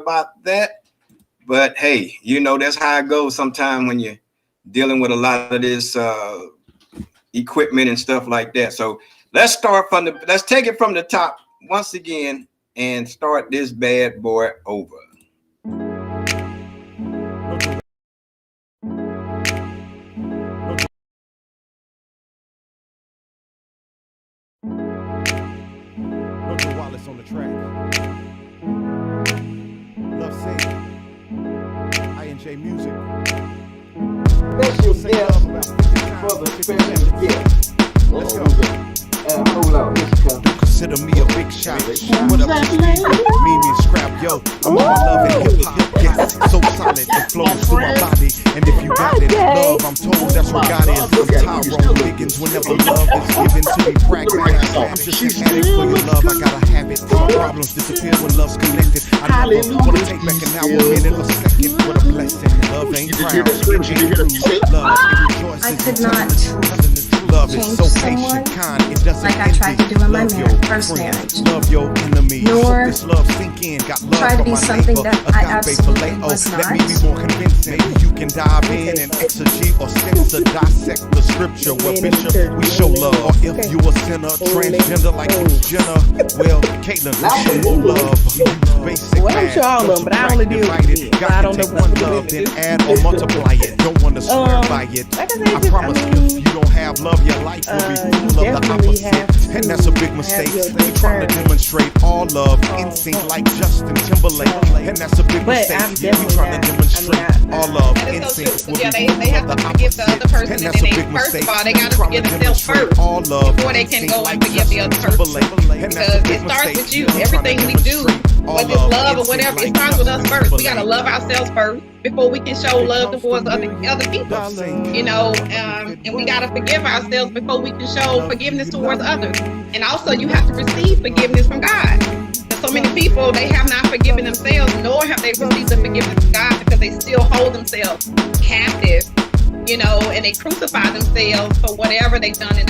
about that. But hey, that's how it goes sometimes when you're dealing with a lot of this equipment and stuff like that. So let's take it from the top once again and start this bad boy over. Virgil Wallace on the track. Love Sing. INJ Music. Special guest for the special guest. Let's go. Hold on, let's go. Consider me a big shot. What up to Steve? Mimi and Scrap, yo. I'm on my love and hip hop. Yes, so solid, it flows through my body. And if you got it, love, I'm told that's what God is. I'm Tyrone Biggins. Whenever love is given to me, pragmatic. I'm just an addict for your love. I gotta have it. My problems disappear when love's connected. I never wanna take back an hour, minute, or second. What a blessing. Love ain't proud. It ain't true. Love, it rejoices. I could not love is so patient, kind, it doesn't like I tried to do in my first marriage. Love your enemies. Nor this love sink in. Got love try to be something that I absolutely was Let not. me be more convincing. Maybe you can dive in and exegete or censor, dissect the scripture where Bishop we show love. Or if you a sinner, transgender like Jenner, well, Caitlyn, we show more love. Basic Well, I'm sure all of them, but I only deal with men. So I don't know one love, then add or multiply it. Don't want to swear by it. Like I said, I promise if you don't have love, your life will be full of the definitely have opposite. to And that's a big mistake. have your You trying to discernment. demonstrate all love in sync like Justin Timberlake. And that's a big But mistake. I'm You definitely trying to not. demonstrate I mean, all love That in is so sync true. will Yeah, be they have full to of the forgive the other opposite. person, And and that's then a big first mistake. of all, they gotta You trying forgive to themselves demonstrate first all love before they in can sync go like and forgive the Justin other person. Timberlake. And that's a Because big it starts mistake. with you. Trying to Everything we do, demonstrate all whether it's love love in or sync whatever, it like starts with us Justin first. We gotta Timberlake. love ourselves first before we can show love towards other people. And we gotta forgive ourselves before we can show forgiveness towards others. And also, you have to receive forgiveness from God. There's so many people, they have not forgiven themselves, nor have they received the forgiveness of God because they still hold themselves captive, and they crucify themselves for whatever they've done in.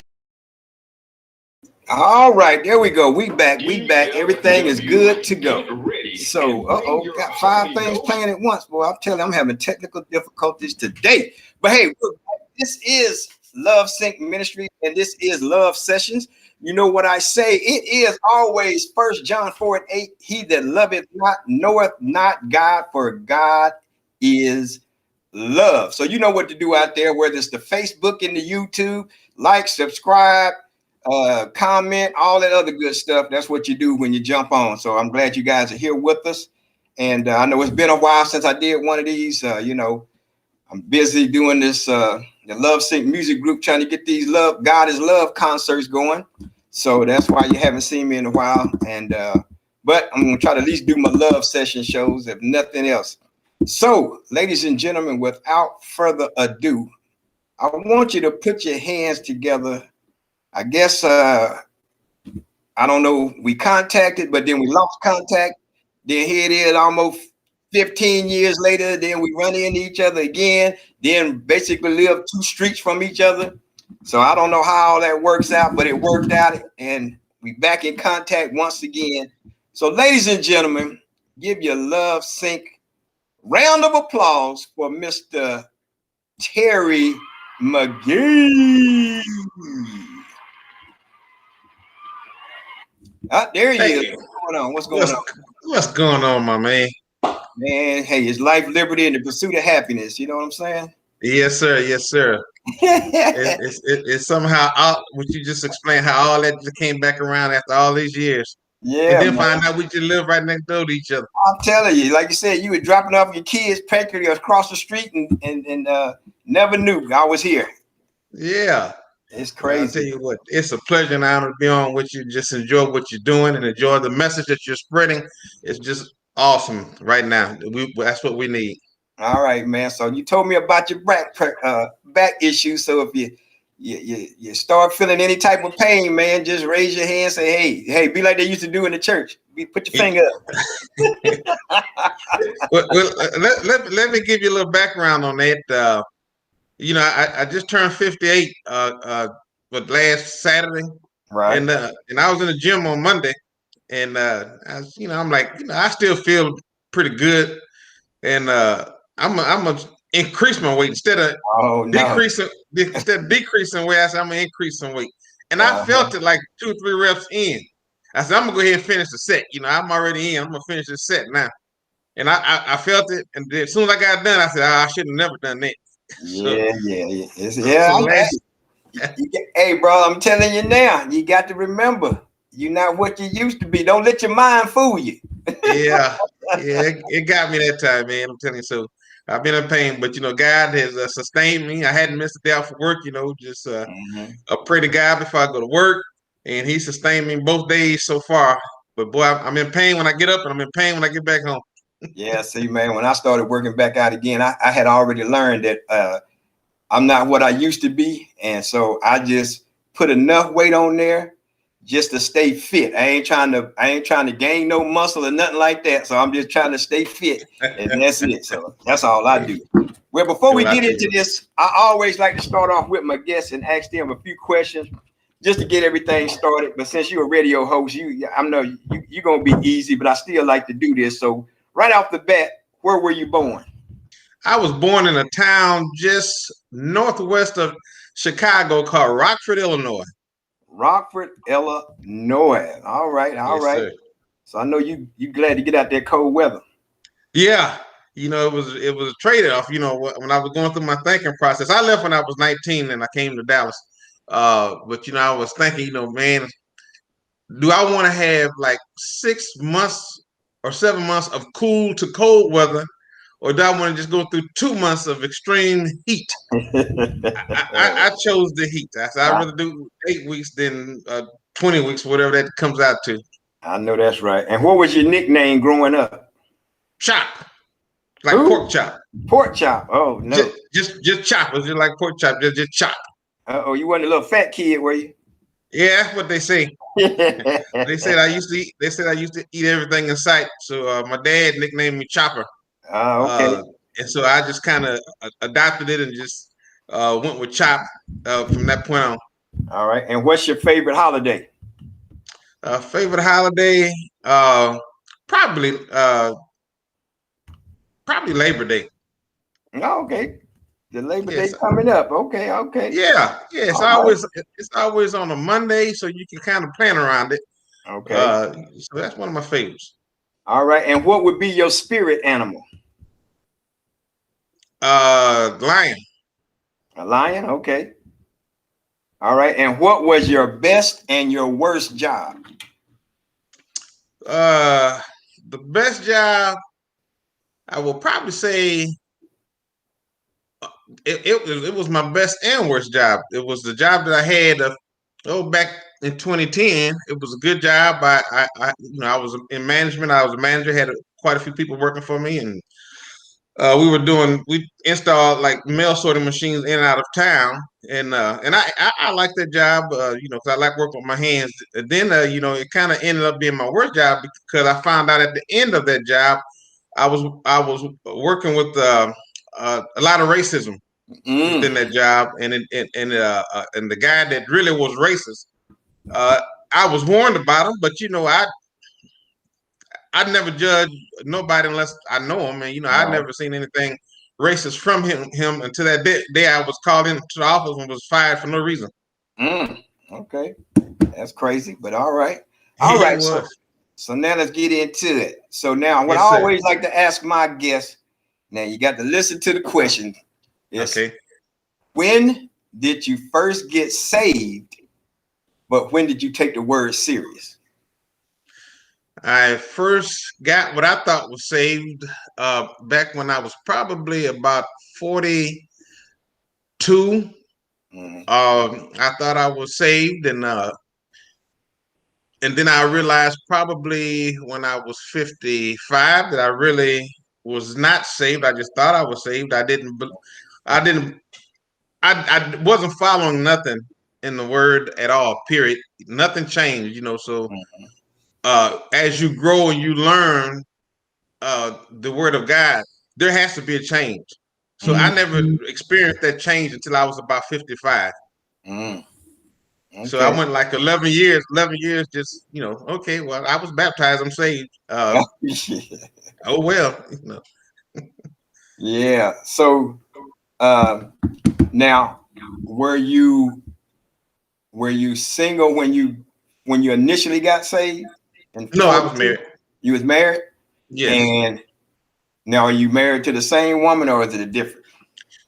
All right, there we go. We back. We back. Everything is good to go. So, got 5 things playing at once, boy. I'm telling you, I'm having technical difficulties today. But hey, this is Love Sync Ministry, and this is Love Sessions. You know what I say? It is always 1 John 4:8. He that loveth not knoweth not God, for God is love. So you know what to do out there, whether it's the Facebook and the YouTube, like, subscribe, comment, all that other good stuff. That's what you do when you jump on. So I'm glad you guys are here with us. And I know it's been a while since I did one of these. I'm busy doing this, the Love Sync music group, trying to get these God is Love concerts going. So that's why you haven't seen me in a while. And but I'm gonna try to at least do my love session shows, if nothing else. So, ladies and gentlemen, without further ado, I want you to put your hands together. I guess I don't know, we contacted, but then we lost contact. Then here it is almost 15 years later. Then we run into each other again. Then basically live 2 streets from each other. So I don't know how all that works out, but it worked out. And we back in contact once again. So ladies and gentlemen, give your Love Sync round of applause for Mr. Terry McGee. There he is. What's going on? What's going on, my man? Man, hey, it's life, liberty, and the pursuit of happiness. You know what I'm saying? Yes, sir. Yes, sir. It's somehow what you just explained, how all that just came back around after all these years. Yeah, and then man. find out we just live right next door to each other. I'm telling you, like you said, you were dropping off your kids practically across the street and never knew I was here. Yeah. It's crazy. I'll tell you what, it's a pleasure and honor to be on with you. Just enjoy what you're doing and enjoy the message that you're spreading. It's just awesome right now. That's what we need. All right, man. So you told me about your back issue. So if you start feeling any type of pain, man, just raise your hand. Say, hey, be like they used to do in the church. Put your finger up. Let me give you a little background on that. I just turned 58 last Saturday, right? And I was in the gym on Monday, and I'm like, I still feel pretty good, and I'm gonna increase my weight instead of decreasing weight. I said I'm gonna increase some weight, and I felt it like 2 or 3 reps in. I said I'm gonna go ahead and finish the set. I'm already in. I'm gonna finish the set now, and I felt it. And then as soon as I got done, I said I should have never done that. Hey, bro, I'm telling you now, you got to remember, you're not what you used to be. Don't let your mind fool you. It got me that time, man. I'm telling you. So I've been in pain, but God has sustained me. I hadn't missed a day off of work. Just I pray to God before I go to work, and He sustained me both days so far. But boy, I'm in pain when I get up, and I'm in pain when I get back home. Yeah, see, man, when I started working back out again, I had already learned that I'm not what I used to be, and so I just put enough weight on there just to stay fit. I ain't trying to gain no muscle or nothing like that. So I'm just trying to stay fit, and that's it. So that's all I do. Well, before we get into this, I always like to start off with my guests and ask them a few questions just to get everything started. But since you're a radio host, I know you're gonna be easy, but I still like to do this. So right off the bat, where were you born? I was born in a town just northwest of Chicago called Rockford, Illinois. Rockford, Illinois. All right. Sir. So I know you glad to get out there cold weather. Yeah. It was a trade-off. When I was going through my thinking process, I left when I was 19 and I came to Dallas. But I was thinking, man, do I want to have like 6 months or 7 months of cool to cold weather? Or do I want to just go through 2 months of extreme heat? I chose the heat. I said I'd rather do 8 weeks than 20 weeks, whatever that comes out to. I know that's right. And what was your nickname growing up? Chop, like pork chop. Pork chop. Oh no, just chop. It was just like pork chop. Just chop. You wasn't a little fat kid, were you? Yeah, that's what they say. They said I used to eat everything in sight. So my dad nicknamed me Chopper. Okay. And so I just kind of adopted it and just went with Chop from that point on. All right. And what's your favorite holiday? Favorite holiday? Probably Labor Day. Oh, okay. The Labor Day coming up. Okay. Yeah. It's always on a Monday, so you can kind of plan around it. Okay. So that's one of my favorites. All right. And what would be your spirit animal? Lion. A lion. Okay. All right. And what was your best and your worst job? The best job, I will probably say it was my best and worst job. It was the job that I had back in 2010. It was a good job. I was in management. I was a manager, had quite a few people working for me, and we installed like mail sorting machines in and out of town, and I like that job, because I like working with my hands. And then it kind of ended up being my worst job because I found out at the end of that job, I was working with a lot of racism within that job, and the guy that really was racist, I was warned about him, but I never judge nobody unless I know him, and I never seen anything racist from him until that day I was called into the office and was fired for no reason. Okay, that's crazy, but all right. So now let's get into it. So now, what I always like to ask my guests, now you got to listen to the question. Okay. When did you first get saved? But when did you take the word serious? I first got what I thought was saved back when I was probably about 42. I thought I was saved, and then I realized probably when I was 55 that I really was not saved. I just thought I was saved. I wasn't following nothing in the word at all, period. Nothing changed, so as you grow and you learn the word of God, there has to be a change. So I never experienced that change until I was about 55. Okay. So I went like 11 years just, okay, well, I was baptized, I'm saved. Oh well, Yeah. So now, were you single when you initially got saved? In no, I was 42? married. You was married, Yes. and now are you married to the same woman, or is it a different?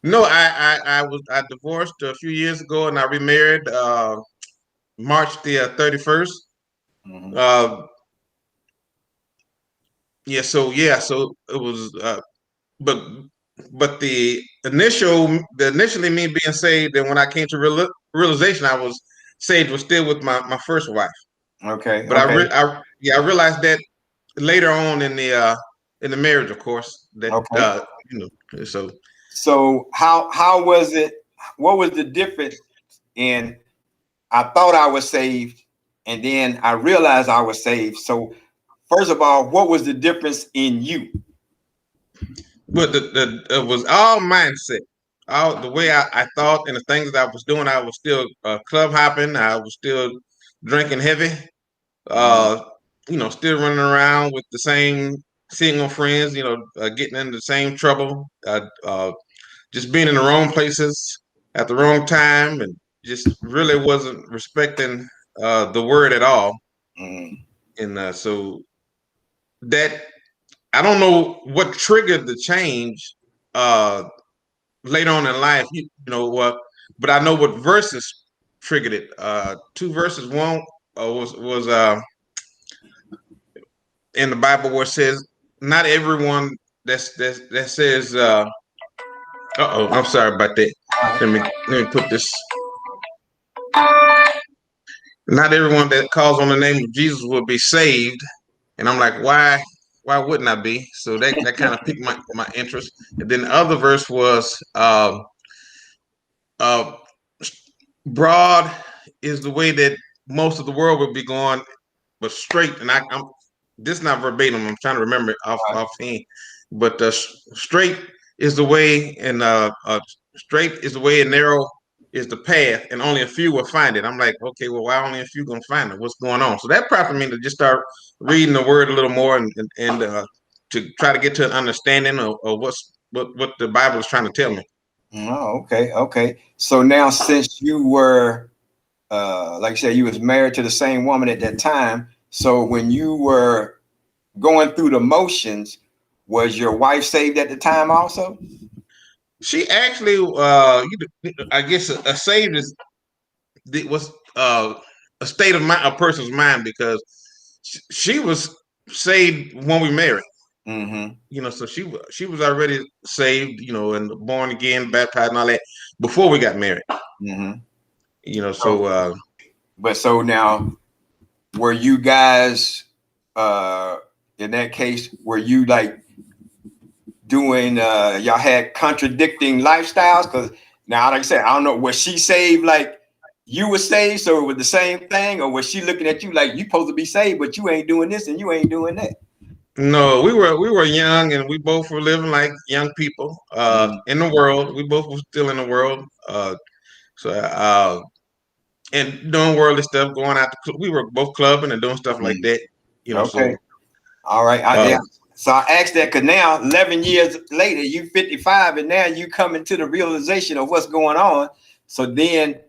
No, I divorced a few years ago and I remarried March the 31st. Mhm. Uh, so it was but the initially me being saved, and when I came to realization I was saved was still with my first wife. Okay. But Okay. I realized that later on in the marriage, of course, that Okay. so So how was it? What was the difference in I thought I was saved, and then I realized I was saved? So first of all, what was the difference in you? but it was all mindset. All the way I thought and the things that I was doing, I was still club hopping. I was still drinking heavy. Mhm. Uh, still running around with the same single friends. Getting into the same trouble. Just being in the wrong places at the wrong time, and just really wasn't respecting the word at all. Mhm. And so that I don't know what triggered the change. Uh, Later on in life, you know what, but I know what verses triggered it. Two verses. One was in the Bible where it says, "Not everyone that says." Oh, I'm sorry about that. Let me put this. Not everyone that calls on the name of Jesus will be saved, and I'm like, why? Why wouldn't I be? So that kind of piqued my interest. And then the other verse was, uh, broad is the way that most of the world would be going, but straight. And I'm this is not verbatim. I'm trying to remember it offhand. But straight is the way, and straight is the way, and narrow is the path, and only a few will find it. I'm like, okay, well, why only a few gonna find it? What's going on? So that prompted me to just start reading the word a little more, and to try to get to an understanding of what the Bible is trying to tell me. Oh, okay, okay. So now, since you were, like I said, you was married to the same woman at that time. So when you were going through the motions, was your wife saved at the time also? She actually, I guess, a saved is was a state of mind, a person's mind, because she was saved when we married. Mm-hmm. So she was already saved, and born again, baptized, and all that before we got married. Mm-hmm. So So, but so now, were you guys, in that case, were you like doing? Y'all had contradicting lifestyles? Because now, like I said, I don't know. Was she saved like you were saved, so it was the same thing, or was she looking at you like you supposed to be saved, but you ain't doing this and you ain't doing that? no, we were young, and we both were living like young people Mm-hmm. in the world. We both were still in the world. So and doing worldly stuff, going out. We were both clubbing and doing stuff like that. So Okay. All right. uh, Yeah. So I asked that because now, 11 years later, you 55, and now you coming to the realization of what's going on. So then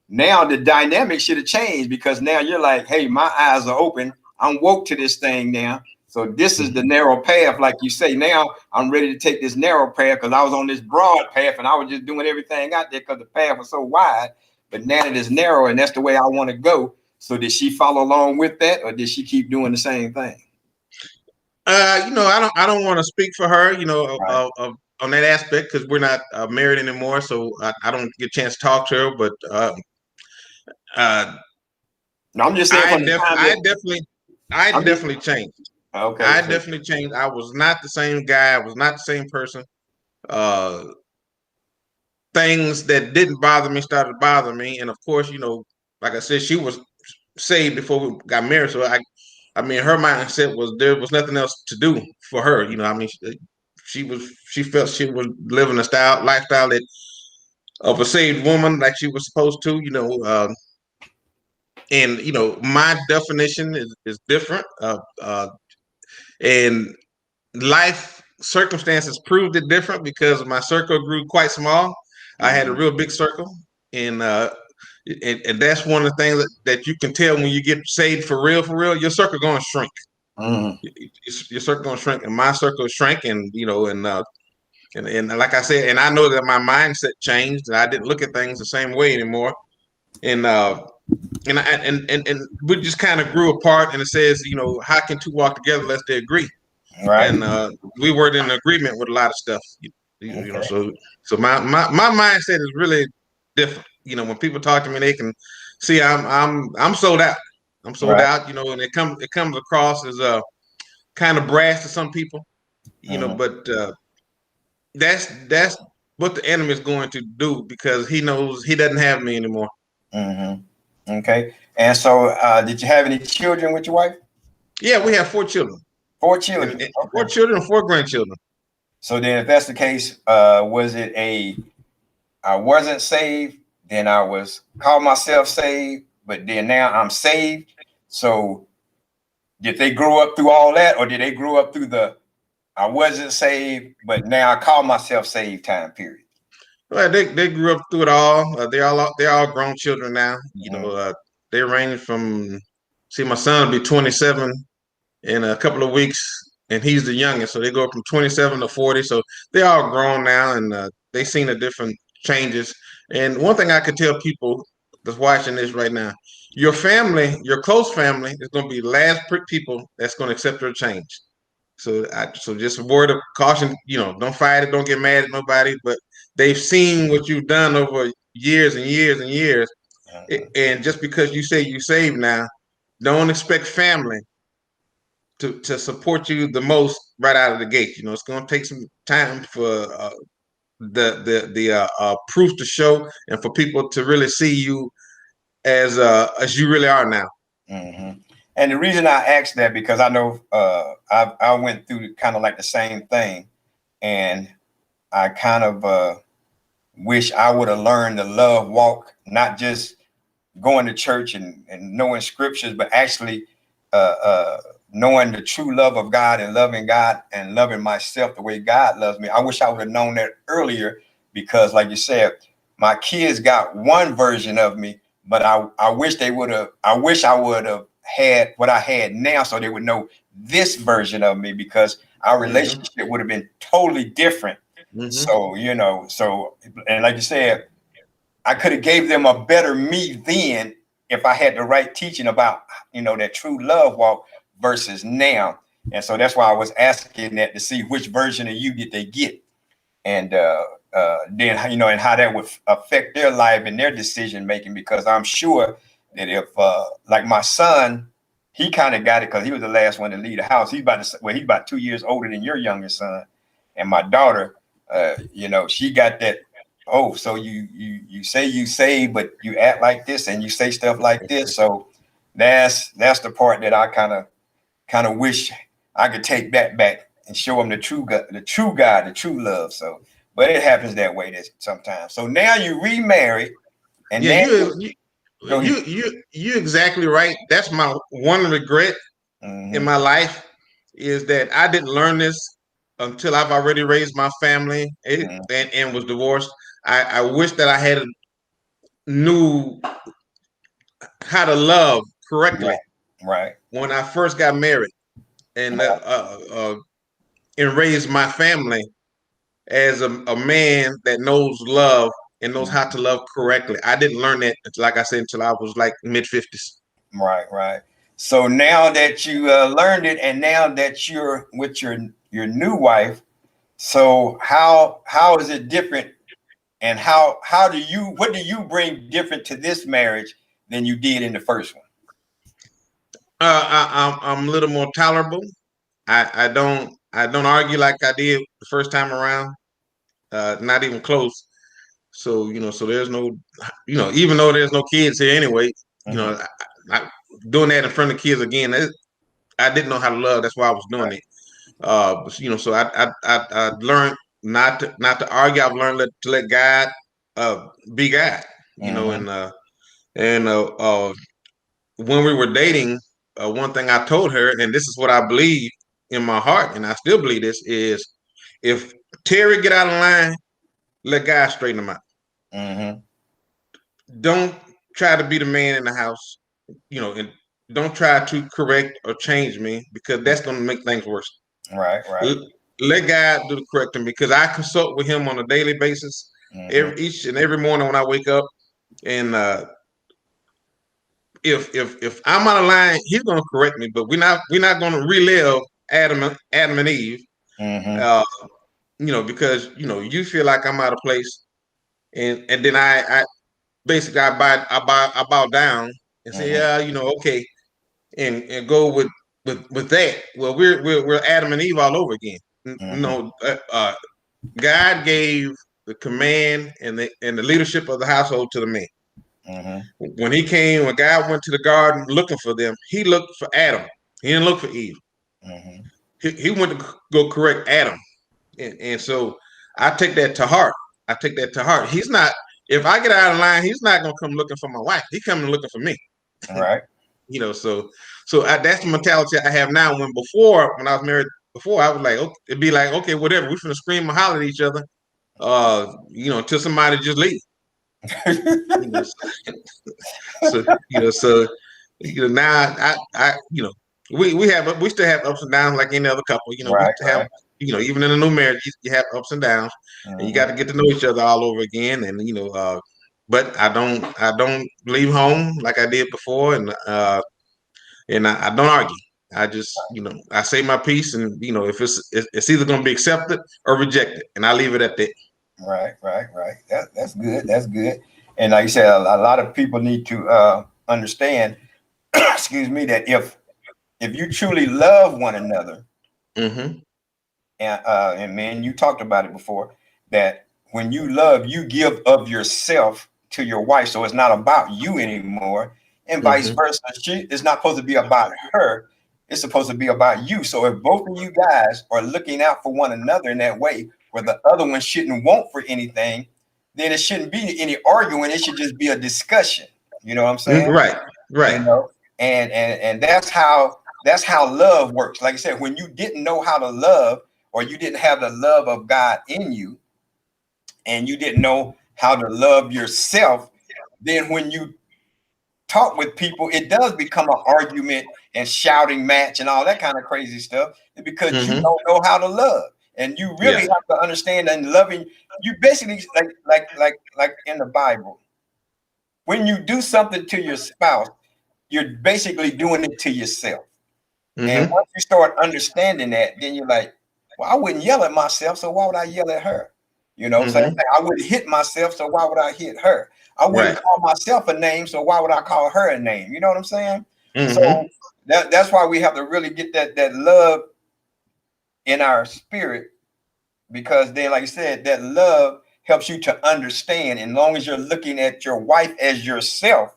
now the dynamic should have changed, because now you're like, hey, my eyes are open. I'm woke to this thing now. So this is the narrow path, like you say. Now I'm ready to take this narrow path, because I was on this broad path and I was just doing everything out there because the path was so wide. But now it is narrow, and that's the way I want to go. So did she follow along with that, or did she keep doing the same thing? I don't want to speak for her, Right. on that aspect, because we're not married anymore, so I don't get a chance to talk to her. But uh, No, I'm just saying from the time I that I'm just definitely changed. okay. I So definitely changed. I was not the same guy. I was not the same person. Uh, Things that didn't bother me started bothering me, and of course, like I said, she was saved before we got married, so I mean, her mindset was there was nothing else to do for her. I mean, she felt she was living a lifestyle that of a saved woman, like she was supposed to. And my definition is different. And life circumstances proved it different because my circle grew quite small. I had a real big circle, and that's one of the things that you can tell when you get saved for real. Your circle going to shrink. Mhm. Your circle going to shrink, and my circle shrank, and and like I said, and I know that my mindset changed. I didn't look at things the same way anymore, and we just kind of grew apart. And it says, how can two walk together unless they agree? Right. And we weren't in agreement with a lot of stuff. So my mindset is really different. When people talk to me, they can see I'm sold out. I'm sold out. And it comes across as kind of brash to some people. But that's what the enemy is going to do because he knows he doesn't have me anymore. Okay. And so, did you have any children with your wife? Yeah, we have 4 children. 4 children. And 4 children and 4 grandchildren. So then, if that's the case, was it I wasn't saved, then I was called myself saved, but then now I'm saved. So did they grow up through all that, or did they grow up through the I wasn't saved, but now I call myself saved time period? Well, they grew up through it all. They're all grown children now. They range from my son will be 27 in a couple of weeks, and he's the youngest, so they go from 27 to 40. So they're all grown now, and they've seen the different changes. And one thing I could tell people that's watching this right now: your family, your close family, is going to be the last people that's going to accept your change. So just a word of caution, don't fight it, don't get mad at nobody, but they've seen what you've done over years and years and years. And just because you say you saved now, don't expect family to support you the most right out of the gate. It's going to take some time for the proof to show and for people to really see you as you really are now. And the reason I asked that because I know I went through kind of like the same thing, and I kind of wish I would have learned the love walk, not just going to church and knowing scriptures, but actually knowing the true love of God and loving myself the way God loves me. I wish I would have known that earlier because, like you said, my kids got one version of me, but I wish I would have had what I had now so they would know this version of me because our relationship would have been totally different. So, and like you said, I could have gave them a better me then if I had the right teaching about, that true love walk versus now. And so that's why I was asking that to see which version of you did they get. And then, and how that would affect their life and their decision making, because I'm sure that if like my son, he kind of got it because he was the last one to leave the house. He's about 2 years older than your youngest son. And my daughter, she got that. Oh, so you say you saved, but you act like this and you say stuff like this. So that's the part that I kind of wish I could take that back and show them the true God, the true love. So, but it happens that way sometimes. So now you remarried, and you're exactly right. That's my one regret in my life is that I didn't learn this until I've already raised my family and was divorced. I wish that I had knew how to love correctly. Right. When I first got married and raised my family as a man that knows love and knows how to love correctly. I didn't learn that, like I said, until I was like mid-50s. Right. So now that you learned it, and now that you're with your new wife, so how is it different? And what do you bring different to this marriage than you did in the first one? I'm a little more tolerable. I don't argue like I did the first time around. Not even close. So so there's no, even though there's no kids here anyway, I doing that in front of kids again. I didn't know how to love. That's why I was doing it. So I learned not to argue. I've learned to let God be God. And when we were dating, one thing I told her, and this is what I believe, in my heart, and I still believe this, is if Terry get out of line, let God straighten him out. Mm-hmm. Don't try to be the man in the house, and don't try to correct or change me, because that's going to make things worse. Right. Let God do the correcting, because I consult with him on a daily basis, each and every morning when I wake up. And if I'm out of line, he's going to correct me. But we're not going to relive Adam and Eve, because you feel like I'm out of place, and then I basically I bow down and say, okay, and go with that. Well, we're Adam and Eve all over again. God gave the command and the leadership of the household to the man. When God went to the garden looking for them, he looked for Adam. He didn't look for Eve. He went to go correct Adam, and so I take that to heart. He's not. If I get out of line, he's not gonna come looking for my wife. He's coming looking for me. Right. So that's the mentality I have now. When I was married before, I was like, okay, it'd be like, okay, whatever. We're gonna scream and holler at each other, until somebody just leave. Now we still have ups and downs like any other couple. We have, even in a new marriage, you have ups and downs, and you got to get to know each other all over again. And but I don't leave home like I did before, and I don't argue. I just I say my piece, and if it's either going to be accepted or rejected, and I leave it at that. Right. That's good. That's good. And like you said, a lot of people need to understand, excuse me, that if you truly love one another, and man, you talked about it before, that when you love, you give of yourself to your wife, so it's not about you anymore, and vice versa. It's not supposed to be about her. It's supposed to be about you. So if both of you guys are looking out for one another in that way, where the other one shouldn't want for anything, then it shouldn't be any arguing. It should just be a discussion. You know what I'm saying? Right. And that's how love works. Like I said, when you didn't know how to love, or you didn't have the love of God in you, and you didn't know how to love yourself, then when you talk with people, it does become an argument and shouting match and all that kind of crazy stuff, because you don't know how to love. And you really have to understand, and loving, you basically like in the Bible, when you do something to your spouse, you're basically doing it to yourself. And once you start understanding that, then you're like, well, I wouldn't yell at myself, so why would I yell at her? You know what I'm saying? I wouldn't hit myself, so why would I hit her? I wouldn't call myself a name, so why would I call her a name? You know what I'm saying? So that's why we have to really get that love in our spirit, because then, like I said, that love helps you to understand. And as long as you're looking at your wife as yourself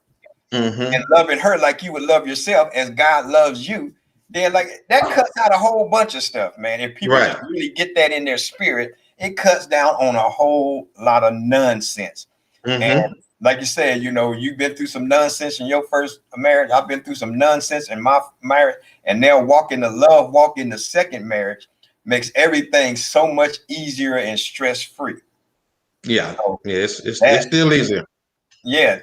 and loving her like you would love yourself, as God loves you, then like that cuts out a whole bunch of stuff, man. If people just really get that in their spirit, it cuts down on a whole lot of nonsense. And like you said, you've been through some nonsense in your first marriage. I've been through some nonsense in my marriage, and now walk in the second marriage makes everything so much easier and stress-free. It's still easier.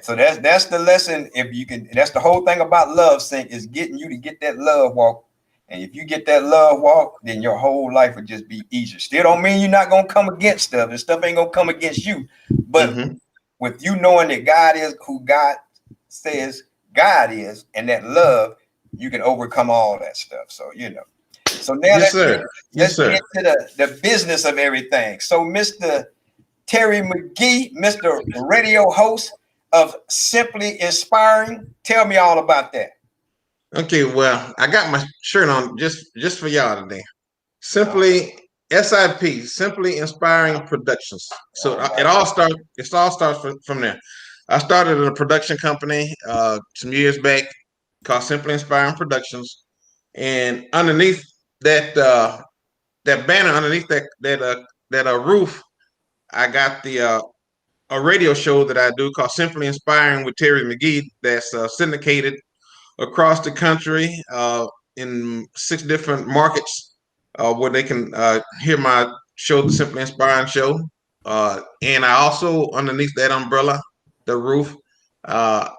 So that's the lesson. If you can, that's the whole thing about love sync, is getting you to get that love walk. And if you get that love walk, then your whole life would just be easier. Still don't mean you're not gonna come against stuff, and stuff ain't gonna come against you. But with you knowing that God is who God says God is, and that love, you can overcome all that stuff. So So now let's get into the business of everything. So Mr. Terry McGee, Mr. Radio host of Simply Inspiring, tell me all about that. Okay, well, I got my shirt on just for y'all today. Simply SIP, Simply Inspiring Productions. So it all starts from there. I started a production company some years back called Simply Inspiring Productions, and underneath that banner, underneath that roof, I got a radio show that I do called Simply Inspiring with Terry McGee, that's syndicated across the country in 6 different markets where they can hear my show, the Simply Inspiring Show. And I also, underneath that umbrella, the roof, I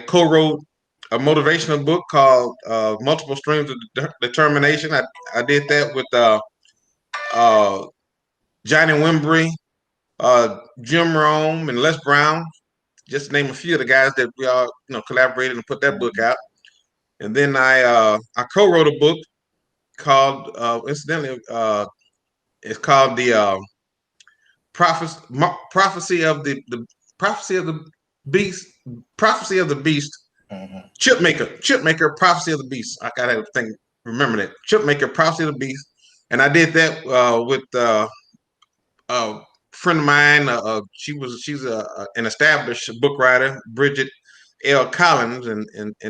co-wrote a motivational book called Multiple Streams of Determination. I did that with Johnny Wimbrey, Jim Rome, and Les Brown, just to name a few of the guys that we all collaborated and put that book out. And then I co-wrote a book called incidentally it's called the prophecy of the beast. Chipmaker, prophecy of the beast. I gotta remember that. Chipmaker, prophecy of the beast. And I did that with a friend of mine. She's an established book writer, Bridget L. Collins, and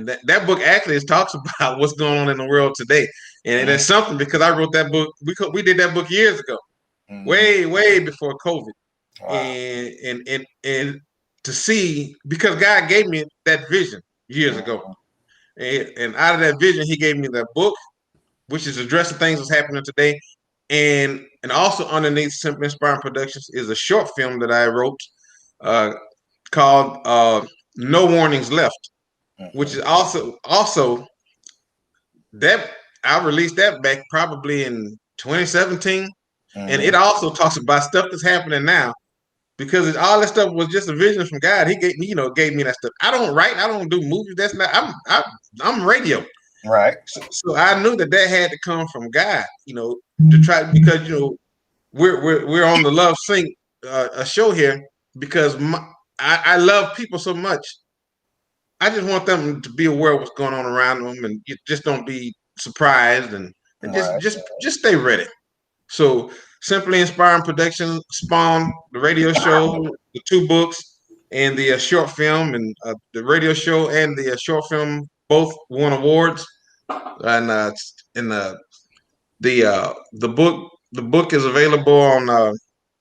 that book actually talks about what's going on in the world today. And it's something because I wrote that book. We did that book years ago, way before COVID. Wow. And to see, because God gave me that vision years ago, and out of that vision, He gave me that book, which is addressing things that's happening today. And also underneath Simply Inspiring Productions is a short film that I wrote called No Warnings Left, which is also that I released that back probably in 2017. And it also talks about stuff that's happening now, because all that stuff was just a vision from God. He gave me that stuff. I don't write, I don't do movies. That's not, I'm radio. Right. So I knew that had to come from God, to try, because we're on the Love Sync a show here, because I love people so much. I just want them to be aware of what's going on around them, and you just don't be surprised, and just stay ready. So Simply Inspiring Production spawned the radio show, the 2 books, and the short film. And the radio show and the short film both won awards. And the book is available on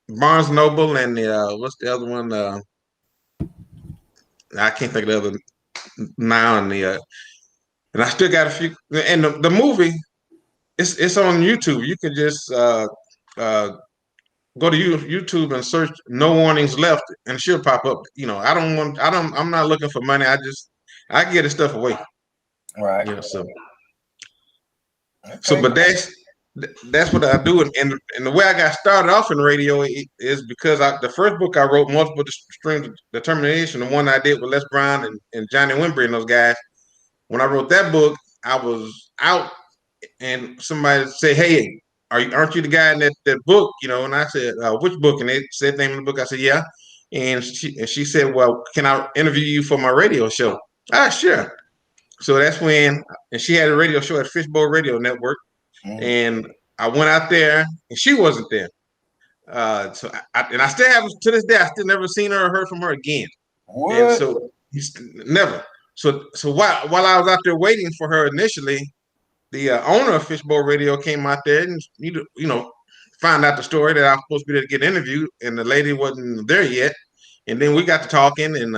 Barnes Noble, and what's the other one? I can't think of the other now. And I still got a few. And the movie, it's on YouTube. You can just go to YouTube and search No Warnings Left, and it should pop up. I'm not looking for money. I get the stuff away. Right. But that's what I do. And the way I got started off in radio is because the first book I wrote, Multiple Streams of Determination, the one I did with Les Brown and Johnny Wimbrey and those guys. When I wrote that book, I was out, and somebody said, "Hey, aren't you the guy in that book?" And I said, "Which book?" And they said the name of the book. I said, "Yeah." And she said, "Well, can I interview you for my radio show?" Sure. So that's when, and she had a radio show at Fishbowl Radio Network, and I went out there, and she wasn't there. So I still have, to this day, I still never seen her or heard from her again. What? And so never. So while I was out there waiting for her initially, the owner of Fishbowl Radio came out there and found out the story that I was supposed to be there to get interviewed, and the lady wasn't there yet. And then we got to talking, and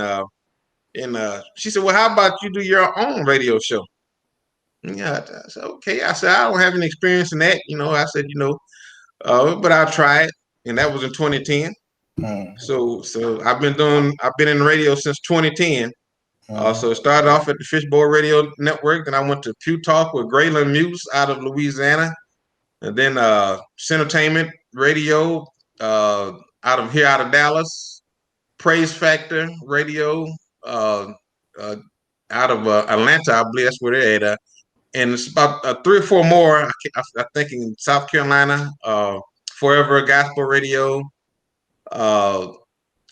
she said, "Well, how about you do your own radio show?" Yeah, I said, "Okay." I said, "I don't have any experience in that." I said, but I'll try it. And that was in 2010. So I've been in radio since 2010. So it started off at the Fishbowl Radio Network. Then I went to Pew Talk with Graylin Muse out of Louisiana. And then Centertainment Radio out of Dallas. Praise Factor Radio out of Atlanta, I believe that's where they're at. And it's about 3 or 4 more, I think, in South Carolina. Forever Gospel Radio,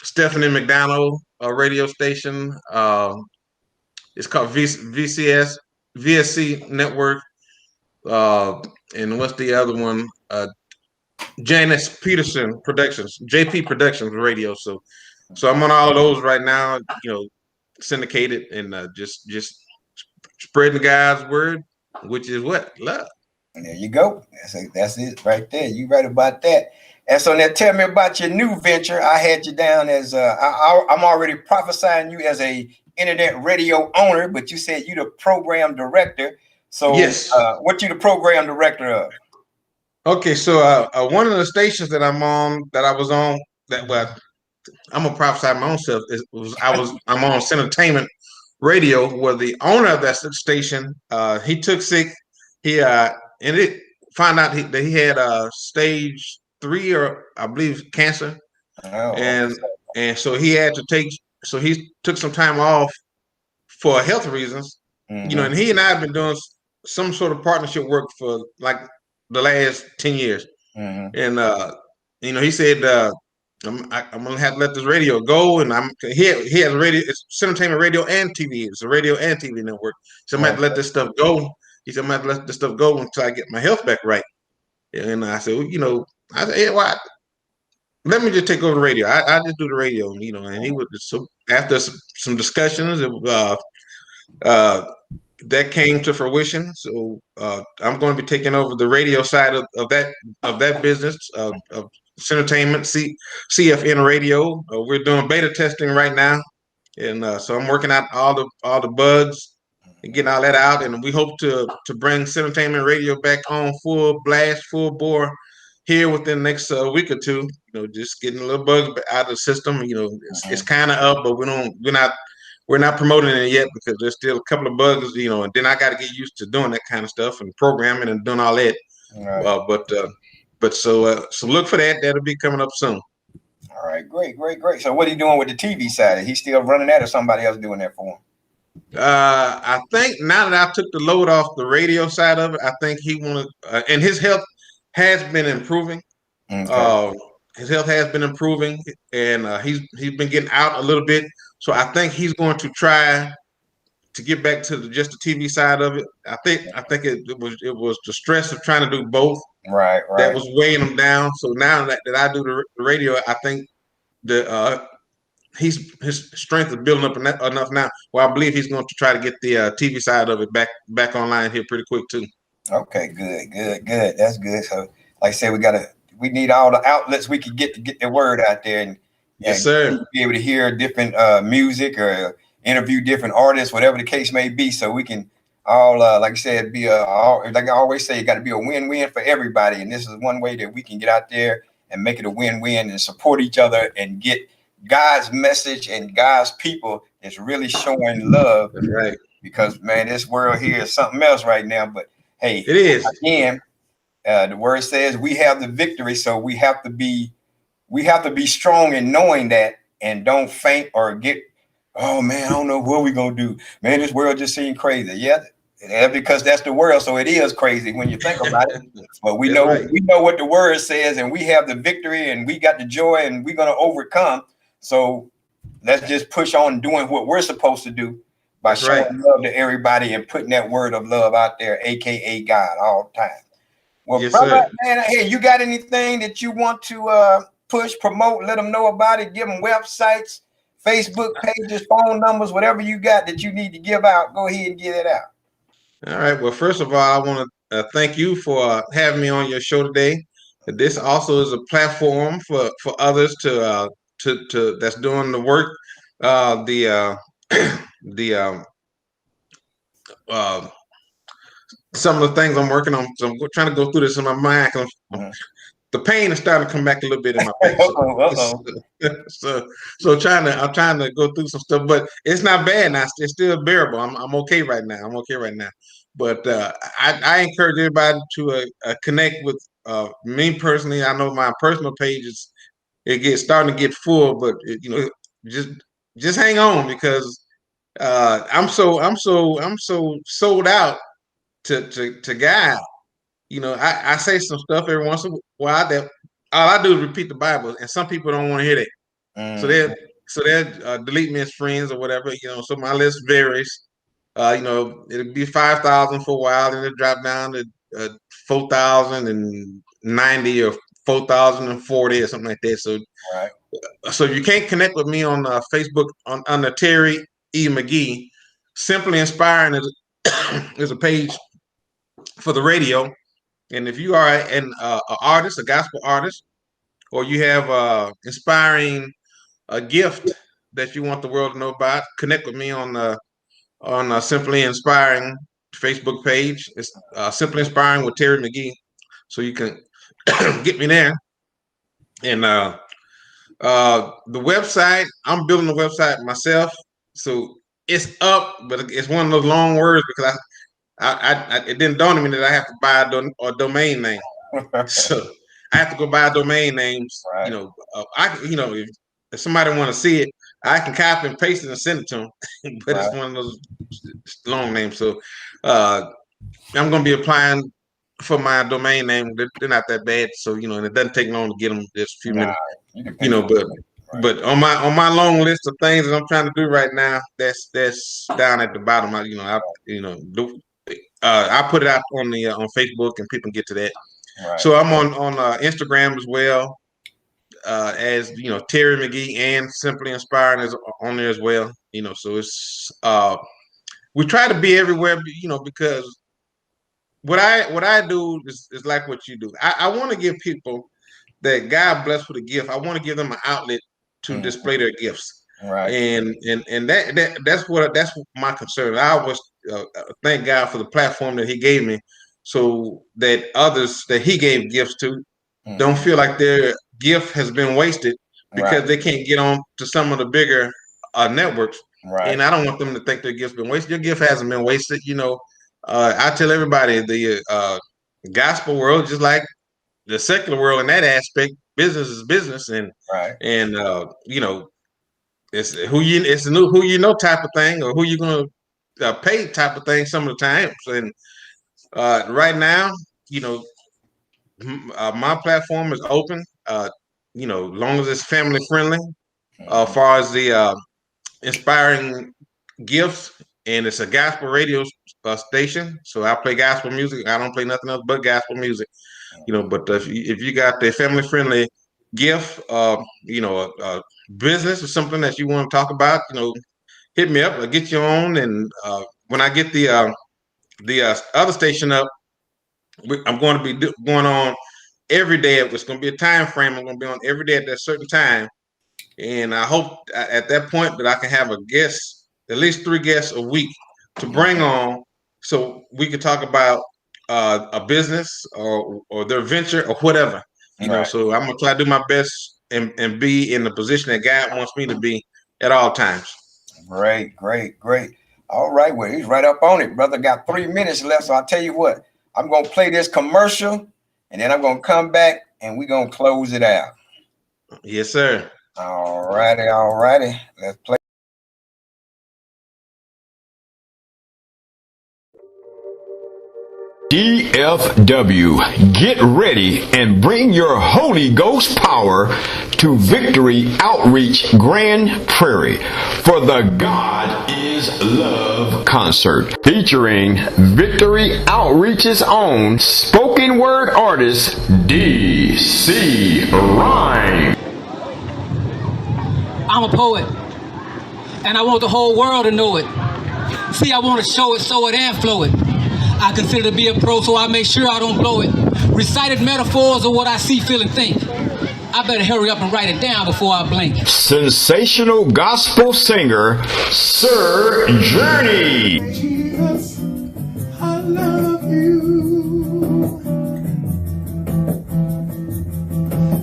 Stephanie McDonald radio station. It's called VSC Network. And what's the other one? Janice Peterson Productions, JP Productions Radio. So I'm on all of those right now, syndicated, and just spreading God's word, which is what? Love. There you go. That's it right there. You right about that. And so now tell me about your new venture. I had you down as I'm already prophesying you as a internet radio owner, but you said you the program director. So yes. What you the program director of? Okay, so one of the stations that I was on, that well, I'm gonna prophesy my own self. I'm on Entertainment Radio, where the owner of that station, he took sick. He and it found out that he had stage 3, or I believe, cancer, Oh, and so he had to take. So he took some time off for health reasons. You know, mm-hmm. and he and I have been doing some sort of partnership work for like the last 10 years. Mm-hmm. And you know, he said, I'm gonna have to let this radio go, and he has radio, it's Entertainment Radio and TV. It's a radio and TV network. So I'm gonna have to let this stuff go. He said, I'm gonna have to let this stuff go until I get my health back right. And I said, well, you know, I said, hey, why? Let me just take over the radio. I just do the radio, you know. And he would, so after some discussions, uh, that came to fruition. So I'm going to be taking over the radio side of that business of Entertainment CFN Radio. We're doing beta testing right now, and so I'm working out all the bugs and getting all that out. And we hope to bring Entertainment Radio back on full blast, full bore here within the next week or two. You know, just getting a little bugs out of the system. You know, it's kind of up, but we're not promoting it yet because there's still a couple of bugs, you know, and then I got to get used to doing that kind of stuff and programming and doing all that. Right. But so look for that. That'll be coming up soon. All right, great. So what are you doing with the TV side? Is he still running that, or somebody else doing that for him? I think now that I took the load off the radio side of it, I think he wanted, and his health has been improving. Okay. His health has been improving, and he's been getting out a little bit. So I think he's going to try to get back to just the TV side of it. I think it was the stress of trying to do both Right. that was weighing him down. So now that I do the radio, I think the his strength is building up enough now. Well, I believe he's going to try to get the TV side of it back online here pretty quick too. Okay, good. That's good. So, like I said, we need all the outlets we can get to get the word out there, and yes, sir. Be able to hear different music or interview different artists, whatever the case may be, so we can all, like I said, be like I always say, it got to be a win-win for everybody. And this is one way that we can get out there and make it a win-win and support each other and get God's message and God's people is really showing love. That's right. Because man, this world here is something else right now. But hey, it is. Again, the word says we have the victory, so we have to be strong in knowing that, and don't faint or get, oh man, I don't know what we're gonna do. Man, this world just seems crazy. Yeah, because that's the world, so it is crazy when you think about it. But we know we know what the word says, and we have the victory, and we got the joy, and we're gonna overcome. So let's just push on doing what we're supposed to do by showing love to everybody and putting that word of love out there, aka God, all the time. Well, yes, brother, man, hey, you got anything that you want to push, promote, let them know about it, give them websites, Facebook pages, phone numbers, whatever you got that you need to give out, go ahead and get it out. All right. Well, first of all, I want to thank you for having me on your show today. This also is a platform for others to that's doing the work. Some of the things I'm working on. So I'm trying to go through this in my mind. The pain is starting to come back a little bit in my back. So I'm trying to go through some stuff, but it's not bad now. It's still bearable. I'm okay right now. But I encourage everybody to connect with me personally. I know my personal page starting to get full, but just hang on, because I'm so sold out to God. I say some stuff every once in a while that all I do is repeat the Bible, and some people don't want to hear that. So they'll delete me as friends or whatever. So my list varies. It'll be 5,000 for a while, then it'll drop down to 4,090 or 4,040 or something like that. So, so if you can't connect with me on Facebook under Terry E. McGee, Simply Inspiring is a page for the radio. And if you are an artist, a gospel artist, or you have inspiring a gift that you want the world to know about, connect with me on Simply Inspiring Facebook page. It's Simply Inspiring with Terry McGee. So you can get me there. And the website, I'm building the website myself, so it's up, but it's one of those long words because it didn't dawn on me that I have to buy a domain name. So I have to go buy domain names. Right. If somebody want to see it, I can copy and paste it and send it to them. But Right. it's one of those long names. So I'm going to be applying for my domain name. They're not that bad. So, and it doesn't take long to get them, just a few minutes. But on my long list of things that I'm trying to do right now, that's down at the bottom. I put it out on Facebook and people can get to that. Right. So I'm on Instagram as well, as Terry McGee, and Simply Inspiring is on there as well. So it's we try to be everywhere, because what I do is like what you do. I want to give people that God blessed with a gift. I want to give them an outlet to display their gifts. Right. And that's my concern. I always thank God for the platform that He gave me, so that others that He gave gifts to don't feel like their gift has been wasted because they can't get on to some of the bigger networks. Right. And I don't want them to think their gift's been wasted. Your gift hasn't been wasted. I tell everybody the gospel world, just like the secular world in that aspect, business is business, and it's who you know type of thing, or who you're gonna pay type of thing some of the times. And right now, my platform is open. Long as it's family friendly, as far as the inspiring gifts, and it's a gospel radio station, so I play gospel music. I don't play nothing else but gospel music. But if you got the family friendly gift, business or something that you want to talk about, hit me up. I'll get you on. And when I get the other station up, I'm going to be going on every day. It's going to be a time frame. I'm going to be on every day at that certain time. And I hope at that point that I can have a guest, at least 3 guests a week to bring on, so we can talk about a business or their venture or whatever. So I'm gonna try to do my best and be in the position that God wants me to be at all times. Great. All right, well, he's right up on it, brother. Got 3 minutes left, so I'll tell you what, I'm gonna play this commercial, and then I'm gonna come back and we're gonna close it out. Yes, sir. All righty. Let's play. DFW, get ready and bring your Holy Ghost power to Victory Outreach Grand Prairie for the God is Love concert, featuring Victory Outreach's own spoken word artist, D.C. Rhyme. I'm a poet, and I want the whole world to know it. See, I want to show it, sow it, and flow it. I consider to be a pro, so I make sure I don't blow it. Recited metaphors of what I see, feel, and think. I better hurry up and write it down before I blink. Sensational gospel singer, Sir Journey. Jesus, I love you,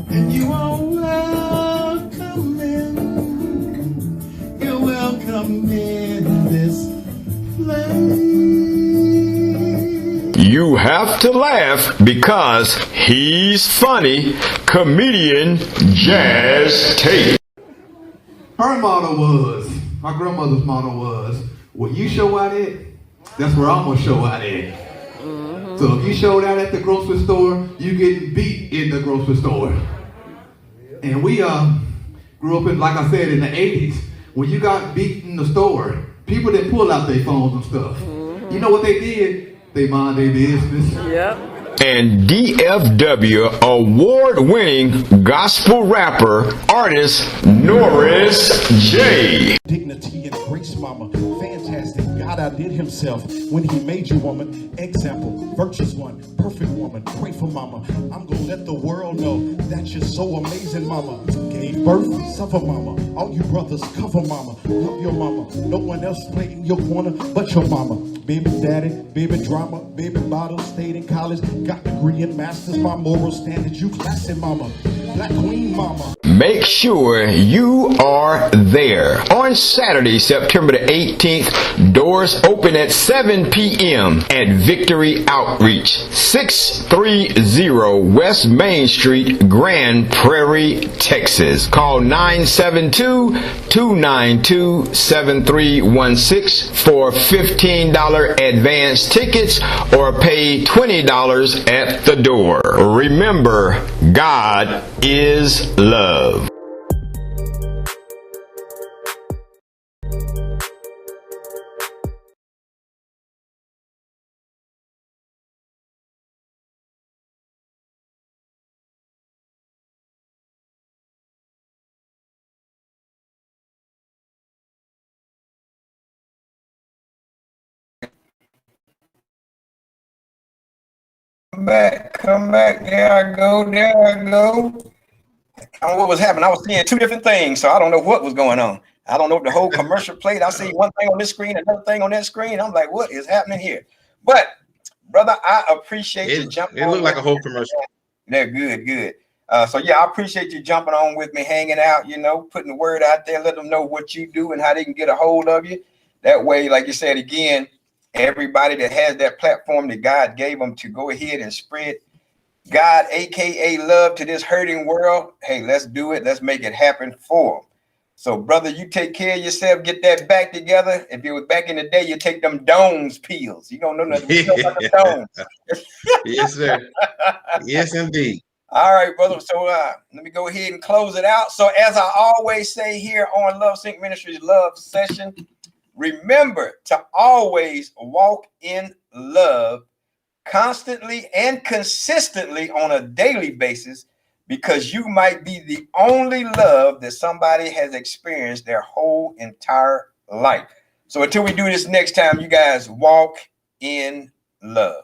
and you are welcome in. You're welcome in this place. You have to laugh because he's funny. Comedian Jazz Tate. Her motto was, my grandmother's motto was, where you show out at, that's where I'm gonna show out at. So if you showed out at the grocery store, you getting beat in the grocery store. And we grew up in, like I said, in the 80s, when you got beat in the store, people didn't pull out their phones and stuff. You know what they did? They mind their business. Yep. And DFW award-winning gospel rapper, artist Norris J. Dignity and grace, mama. Fantastic. God outdid himself when he made you, woman. Example, virtuous one, perfect woman. Grateful, mama. I'm gonna let the world know that you're so amazing, mama. Gave birth, suffer mama. All you brothers cover mama. Love your mama. No one else play in your corner but your mama. Baby daddy, baby drama, baby bottle, stayed in college, got degree in masters, my moral standards, you classy mama. Black queen mama. Make sure you are there on Saturday, September the 18th. Doors open at 7 p.m. at Victory Outreach, 630 West Main Street, Grand Prairie, Texas. Call 972-292-7316 for $15 advance tickets or pay $20 at the door. Remember, God is love. Come back. There I go. I don't know what was happening. I was seeing two different things, so I don't know what was going on. I don't know if the whole commercial played. I see one thing on this screen, another thing on that screen. I'm like, what is happening here? But brother, I appreciate you jumping. It looked like a whole commercial. They're good. So yeah, I appreciate you jumping on with me, hanging out, putting the word out there, let them know what you do and how they can get a hold of you. That way, like you said again, everybody that has that platform that God gave them to go ahead and spread God, aka love, to this hurting world. Hey, let's do it. Let's make it happen for them. So, brother, you take care of yourself. Get that back together. If it was back in the day, you take them Dones pills. You don't know nothing about the Dones. Yes, sir. Yes, indeed. All right, brother. So let me go ahead and close it out. So as I always say here on Love Sync Ministries Love Session, remember to always walk in love constantly and consistently on a daily basis, because you might be the only love that somebody has experienced their whole entire life. So until we do this next time, you guys walk in love.